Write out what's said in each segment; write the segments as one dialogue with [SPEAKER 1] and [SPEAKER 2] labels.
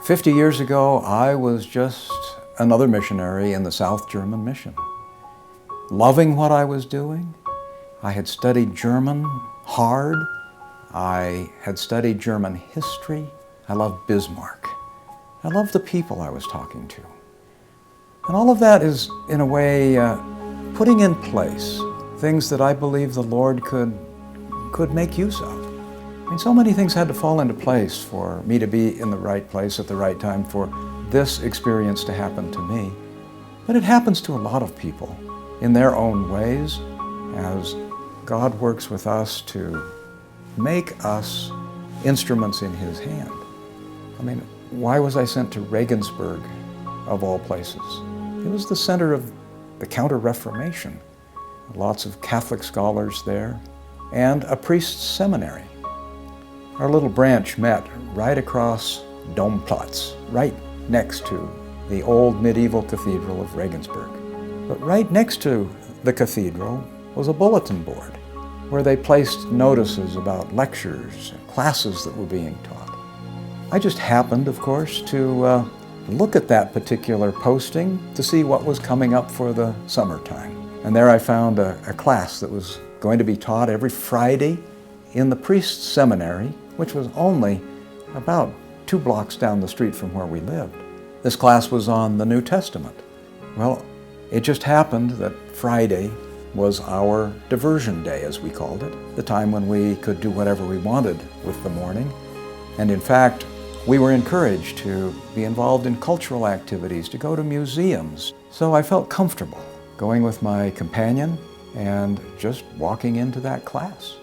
[SPEAKER 1] 50 years ago, I was just another missionary in the South German mission. Loving what I was doing. I had studied German hard. I had studied German history. I loved Bismarck. I loved the people I was talking to. And all of that is, in a way, putting in place things that I believe the Lord could make use of. I mean, so many things had to fall into place for me to be in the right place at the right time, for this experience to happen to me. But it happens to a lot of people in their own ways, as God works with us to make us instruments in His hand. I mean, why was I sent to Regensburg, of all places? It was the center of the Counter-Reformation. Lots of Catholic scholars there, and a priest's seminary. Our little branch met right across Domplatz, right next to the old medieval cathedral of Regensburg. But right next to the cathedral was a bulletin board where they placed notices about lectures and classes that were being taught. I just happened, of course, to look at that particular posting to see what was coming up for the summertime. And there I found a class that was going to be taught every Friday in the priest's seminary, which was only about 2 blocks down the street from where we lived. This class was on the New Testament. Well, it just happened that Friday was our diversion day, as we called it, the time when we could do whatever we wanted with the morning. And in fact, we were encouraged to be involved in cultural activities, to go to museums. So I felt comfortable going with my companion and just walking into that class.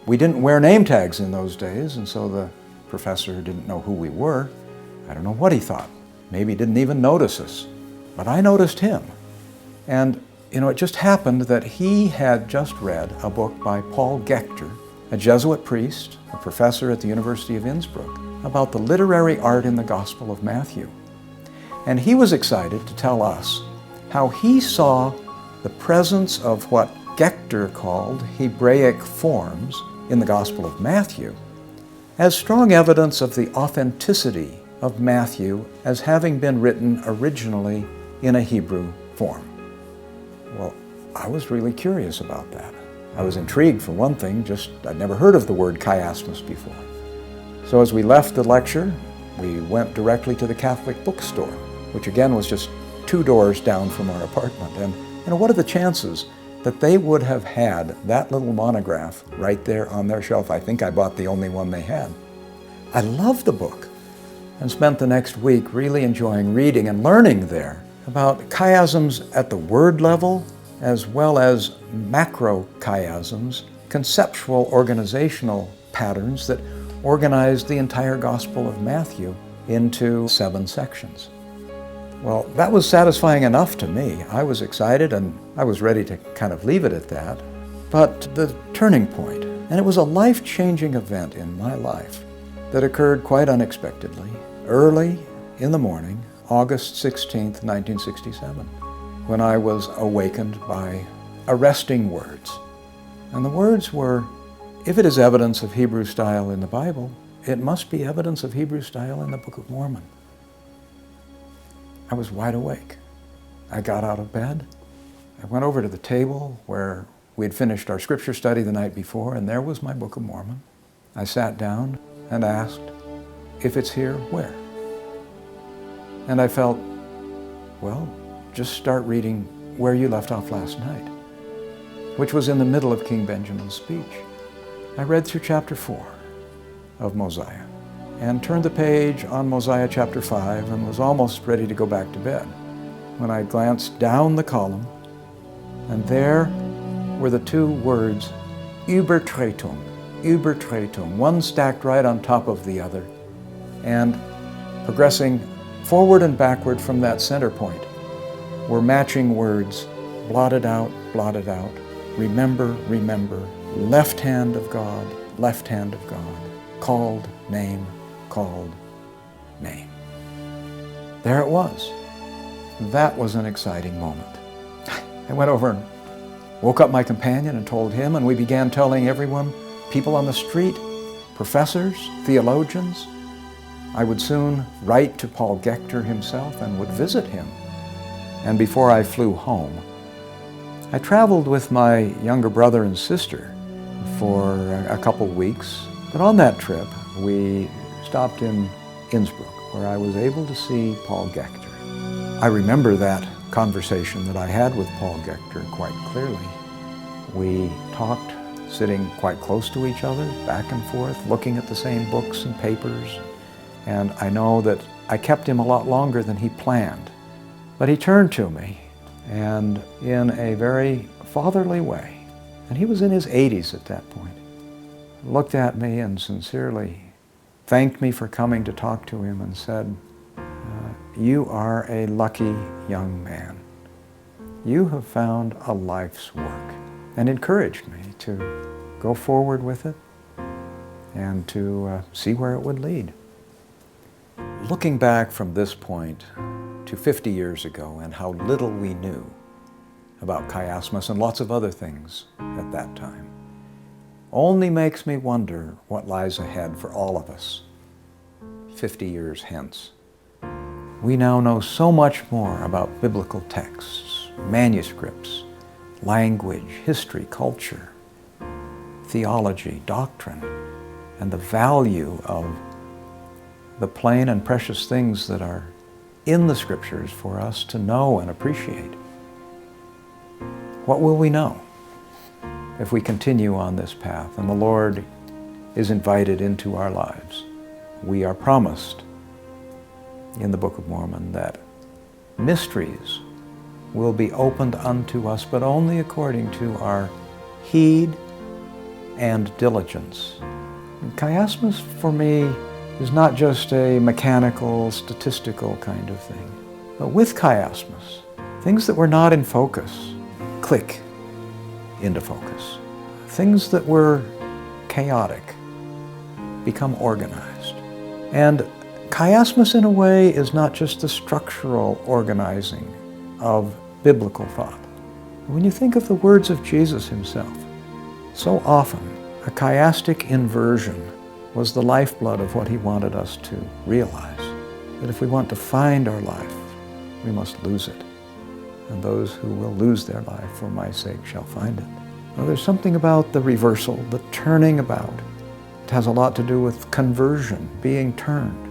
[SPEAKER 1] We didn't wear name tags in those days, and so the professor didn't know who we were. I don't know what he thought. Maybe he didn't even notice us. But I noticed him. And, it just happened that he had just read a book by Paul Gechter, a Jesuit priest, a professor at the University of Innsbruck, about the literary art in the Gospel of Matthew. And he was excited to tell us how he saw the presence of what Gechter called Hebraic forms in the Gospel of Matthew as strong evidence of the authenticity of Matthew as having been written originally in a Hebrew form. Well, I was really curious about that. I was intrigued, for one thing, I'd never heard of the word chiasmus before. So as we left the lecture, we went directly to the Catholic bookstore, which again was just 2 doors down from our apartment. And what are the chances that they would have had that little monograph right there on their shelf? I think I bought the only one they had. I loved the book and spent the next week really enjoying reading and learning there about chiasms at the word level, as well as macro-chiasms, conceptual organizational patterns that organized the entire Gospel of Matthew into 7 sections. Well, that was satisfying enough to me. I was excited and I was ready to kind of leave it at that. But the turning point, and it was a life-changing event in my life that occurred quite unexpectedly, early in the morning, August 16th, 1967, when I was awakened by arresting words. And the words were, if it is evidence of Hebrew style in the Bible, it must be evidence of Hebrew style in the Book of Mormon. I was wide awake. I got out of bed. I went over to the table where we had finished our scripture study the night before, and there was my Book of Mormon. I sat down and asked, if it's here, where? And I felt, well, just start reading where you left off last night, which was in the middle of King Benjamin's speech. I read through chapter 4 of Mosiah and turned the page on Mosiah chapter 5 and was almost ready to go back to bed when I glanced down the column, and there were the 2 words, Übertretung, Übertretung, one stacked right on top of the other, and progressing forward and backward from that center point were matching words, blotted out, remember, remember, left hand of God, called name. There it was. That was an exciting moment. I went over and woke up my companion and told him, and we began telling everyone, people on the street, professors, theologians, I would soon write to Paul Gector himself and would visit him. And before I flew home, I traveled with my younger brother and sister for a couple weeks. But on that trip, we stopped in Innsbruck, where I was able to see Paul Gector. I remember that conversation that I had with Paul Gector quite clearly. We talked sitting quite close to each other, back and forth, looking at the same books and papers. And I know that I kept him a lot longer than he planned. But he turned to me, and in a very fatherly way, and he was in his 80s at that point, looked at me and sincerely thanked me for coming to talk to him and said, "You are a lucky young man. You have found a life's work," and encouraged me to go forward with it and to see where it would lead. Looking back from this point to 50 years ago and how little we knew about chiasmus and lots of other things at that time, only makes me wonder what lies ahead for all of us 50 years hence. We now know so much more about biblical texts, manuscripts, language, history, culture, theology, doctrine, and the value of the plain and precious things that are in the Scriptures for us to know and appreciate. What will we know if we continue on this path and the Lord is invited into our lives? We are promised in the Book of Mormon that mysteries will be opened unto us, but only according to our heed and diligence. And chiasmus, for me, is not just a mechanical, statistical kind of thing. But with chiasmus, things that were not in focus click into focus. Things that were chaotic become organized. And chiasmus, in a way, is not just the structural organizing of biblical thought. When you think of the words of Jesus himself, so often a chiastic inversion was the lifeblood of what he wanted us to realize, that if we want to find our life, we must lose it. And those who will lose their life for my sake shall find it. Now, there's something about the reversal, the turning about. It has a lot to do with conversion, being turned.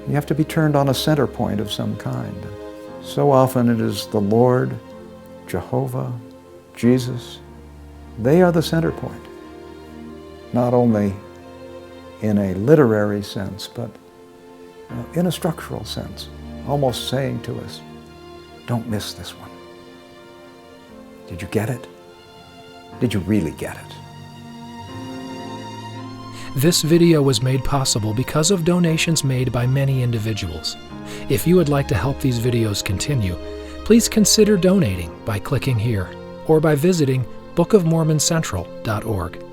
[SPEAKER 1] You have to be turned on a center point of some kind. So often it is the Lord, Jehovah, Jesus. They are the center point, not only in a literary sense, but in a structural sense, almost saying to us, don't miss this one. Did you get it? Did you really get it?
[SPEAKER 2] This video was made possible because of donations made by many individuals. If you would like to help these videos continue, please consider donating by clicking here or by visiting bookofmormoncentral.org.